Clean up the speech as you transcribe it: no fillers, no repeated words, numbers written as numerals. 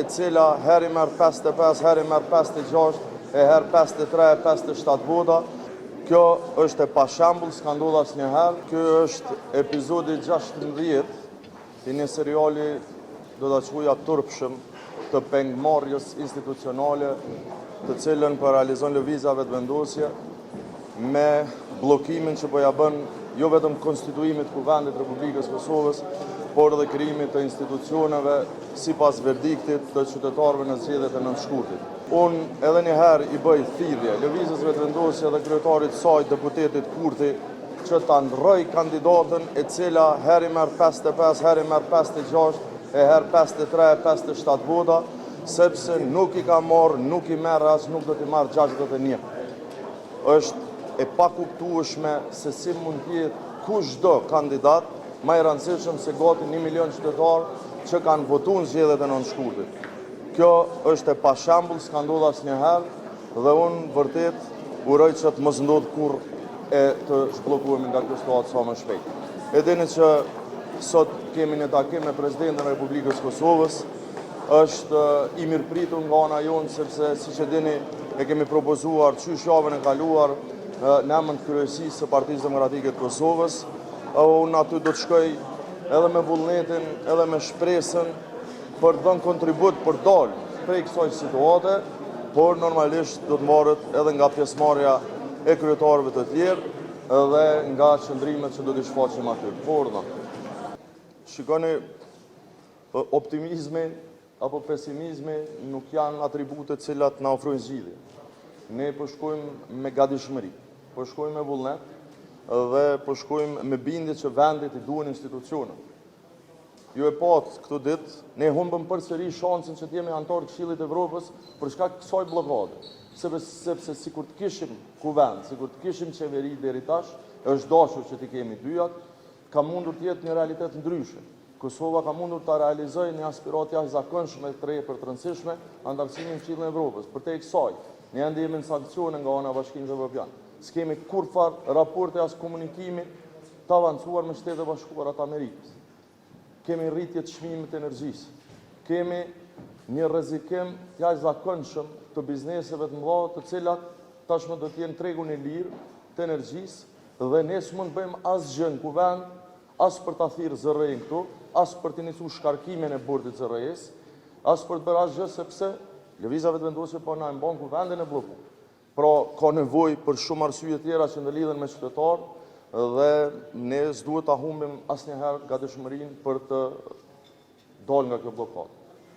e cila heri merë 55, heri merë 56, e herë 53, 57 vota. Kjo është e pashembull, s'ka ndodhur asnjëherë. Ky është epizodi 16 i një seriali, do ta quaja turpshëm, të pengmarrjes institucionale, të cilën po realizon lëvizjave të vendosje me bllokimin që po ja bën jo vetëm konstituimit të Kuvendit Republikës Kosovës, por edhe krijimit të institucioneve sipas verdiktit të qytetarëve në zgjedhjet e 9 shkurtit. Unë edhe një herë i bëj thirrje lëvizjesve të vendosje dhe kryetarit saj, deputetit Kurti, që ta ndroj kandidatën e cila heri merr 55, heri merr 56, e herë 53, 57 vota, sepse nuk i ka marrë, nuk i merr as nuk do t'i marrë 61. Është e pakuptueshme se si mund të jetë kushdo kandidat më i rëndësishëm se gati 1 milion qytetar që kanë votuar në zgjedhjet e 9 shkurtit. Kjo është e pashembull, s'ka ndodhur asnjëherë dhe unë vërtet uroj që të mos ndodhë kurrë e të zhbllokuemi nga kjo situatë sa më shpejt. E dini që sot kemi një takim me Presidentin e Republikës Kosovës. Është i mirëpritur nga ana jonë sepse siç e dini e kemi propozuar qysh javën e kaluar në emër të kryesisë së Partisë Demokratike të Kosovës. Unë aty do të shkoj edhe me vullnetin, edhe me shpresën për të dhënë kontribut për dalë prej kësaj situate, por normalisht do të marret edhe nga pjesëmarrja e kryetarëve të tjerë dhe nga qëndrimet që do t'i shfaqim aty. Por shikoni, optimizmi apo pesimizmi nuk janë atribute të cilat na ofrojnë zgjidhje. Ne po shkojmë me gatishmëri, po shkojmë me vullnet dhe po shkojmë me bindje që vendit i duhen institucionet. Ju e patë këtë ditë, ne humbëm përsëri shansin që të jemi antar të Këshillit të Evropës për shkak të kësaj bllokade. Sepse sikur të kishim kuvend, sikur të kishim qeveri deri tash, është dashur që t'i kemi dyjat, ka mundur të jetë një realitet ndryshe. Kosova ka mundur të realizojë një aspirat jashtëzakonshme të re për të rëndësishme antarësimin në Këshillin e Evropës. Përtej kësaj, ne ende jemi në sankcione nga ana e Bashkimit Evropian. S'kemi kurfar raporte as komunikimi të avancuar me Shtetet e Bashkuara të Amerikës. Kemi rritje të çmimit të energjisë. Kemi një rrezikim të jashtëzakonshëm të bizneseve të mëdha, të cilat tashmë do të jenë tregun e lirë të energjisë dhe ne s'mund të bëjmë asgjë në kuvend, as për ta thirrë zërrejën këtu, as për të nisuar shkarkimin e bordit zërrejës, as për të bërë asgjë sepse lëvizjave të vendosje po na mban kuvendin e bllokuar. Pra ka nevojë për shumë arsye tjera që ndalidhen me qytetarë dhe ne s'duhet ta humbim asnjëherë gatishmërinë për të dalë nga kjo bllokadë.